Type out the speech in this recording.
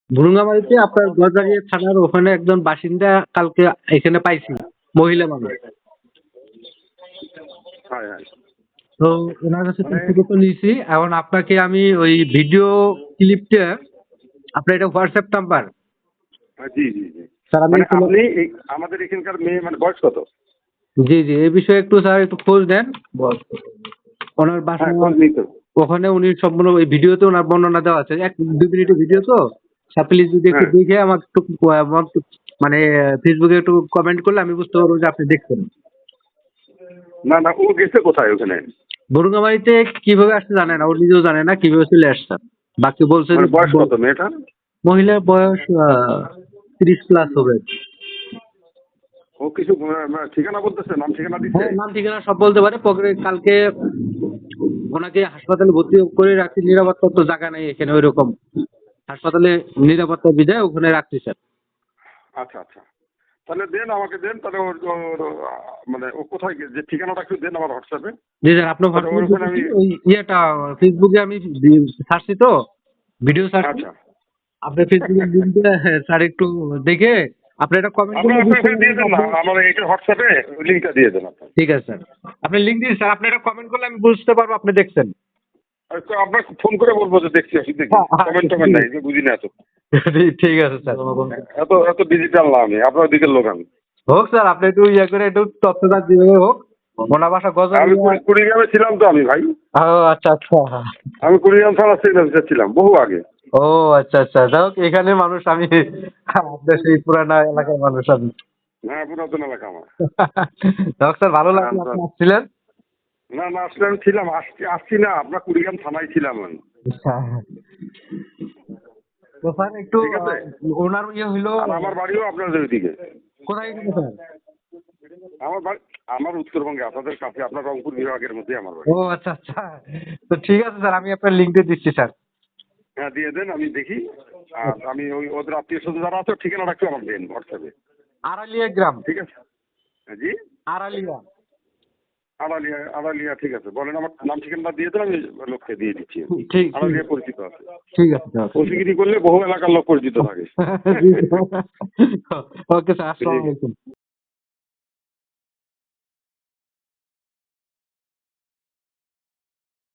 ভুরুঙ্গামারিতে আপনার গজারিয়া থানার ওখানে একজন বাসিন্দা কালকে এখানে পাইছি, মহিলা মানুষ। হ্যাঁ হ্যাঁ তো ওনার কাছে মানে তথ্য তো নিয়েছি। এখন আপনাকে আমি ওই ভিডিও ক্লিপটা, আপনার এটা হোয়াটসঅ্যাপ নাম্বার জি জি জি স্যার? আমি মানে একটু আপনি আমাদের এখানকার মেয়ে মানে বয়স কত? জি জি, এই বিষয়ে একটু স্যার একটু খোঁজ দেন। ওনার বাসা হ্যাঁ খোঁজ নিই তো। ওখানে, উনি সম্পূর্ণ ওই ভিডিওতে ওনার বর্ণনা দেওয়া আছে, 1-2 মিনিটের ভিডিও তো স্যার। প্লিজ যদি একটু হ্যাঁ দেখে আমাকে একটু মানে ফেসবুকে একটু কমেন্ট করলে আমি বুঝতে পারবো যে আপনি দেখছেন। না না, ও গেছে কোথায় ওখানে? বরুঙ্গামারিতে কিভাবে আসছে জানে না, ও নিজেও জানে না কিভাবে চলে আসছে। বাকি বলছে যে মানে বয়স কত মেয়েটার? মহিলার বয়স 30+ হবে। ও কিছু ঠিকানা বলতেছে, নাম ঠিকানা দিচ্ছে? হ্যাঁ, নাম ঠিকানা সব বলতে পারে। পরে কালকে ওনাকে হাসপাতালে ভর্তি করে রাখছি, নিরাপত্তার তো জায়গা নেই এখানে ওই রকম। হাসপাতালে নিরাপত্তা বিধায় ওখানে রাখছি স্যার। আচ্ছা আচ্ছা, তাহলে দেন আমাকে দেন, তাহলে মানে ও কোথায় যে ঠিকানাটা একটু দেন আমার হোয়াটসঅ্যাপে। জি স্যার, আপনার তাহলে ওর ওখানে আমি। ওই ইয়েটা ফেসবুকে আমি ছাড়ছি তো, ভিডিও ছাড়ছি। আচ্ছা, আপনি ফেসবুকের লিঙ্কটা স্যার একটু দেখে আপনি এটা কমেন্ট আপনার করলে বুঝতে আপনার দিয়ে দেন না, পারবেন। আমার এইটা হোয়াটসঅ্যাপে লিঙ্কটা দিয়ে দেন আপনার। ঠিক আছে স্যার, আপনি লিঙ্ক দিন স্যার। আপনি এটা কমেন্ট করলে আমি বুঝতে পারবো আপনি দেখছেন। আপনাকে ফোন করে বলবো যে দেখছি আসি দেখি, কমেন্ট টমেন্ট নাই, যে বুঝি না এত। ঠিক আছে স্যার। এত এত ডিজিটাল না আমি, আপনার দিকের লোক আমি। হোক স্যার, আপনি একটু ইয়ে করে একটু তথ্যটা যেভাবে হোক। ওনার বাসা আমি গজারিয়া। কুড়িগ্রামে ছিলাম তো আমি ভাই। ও আচ্ছা আচ্ছা। আমি কুড়িগ্রাম থানা সিভিল অফিসার ছিলাম বহু আগে। ও আচ্ছা আচ্ছা, যাই হোক এখানে মানুষ আমি, আপনার সেই পুরানা এলাকার মানুষ আমি। হ্যাঁ পুরাতন এলাকা আমার। যাক স্যার, ভালো লাগলো আপনি আসছিলেন। না না, আসলে আমি ছিলাম, আসছি না, আপনার কুড়িগ্রাম থানায় ছিলাম আমি। তো স্যার একটু ঠিক আছে। ওনার ইয়ে হইলো। আর আমার বাড়িও আপনাদের ওইদিকে। কোথায় গেছে স্যার? আমার বাড়ি আমার উত্তরবঙ্গে, আপনাদের কাছে, আপনার রংপুর বিভাগের মধ্যে আমার বাড়ি। ও আচ্ছা আচ্ছা। তো ঠিক আছে স্যার, আমি আপনার লিঙ্ক দিয়ে দিচ্ছি স্যার। হ্যাঁ দিয়ে দেন, আমি দেখি। আর আমি ওই ওদের আত্মীয় স্বজন যারা আছে ঠিকানাটা একটু আমার দেন হোয়াটসঅ্যাপে। আড়ালিয়া গ্রাম। ঠিক আছে। হ্যাঁ, জি। আড়ালিয়া। আড়ালিয়া, আড়ালিয়া, ঠিক আছে, বলেন আমার নাম ঠিকানাটা দিয়ে দেন, আমি লোককে দিয়ে দিচ্ছি। ঠিক আড়ালিয়া পরিচিত আছে। ঠিক আছে স্যার। ওসিগিরি করলে বহু এলাকার লোক পরিচিত থাকে। ওকে স্যার, আসসালামু আলাইকুম।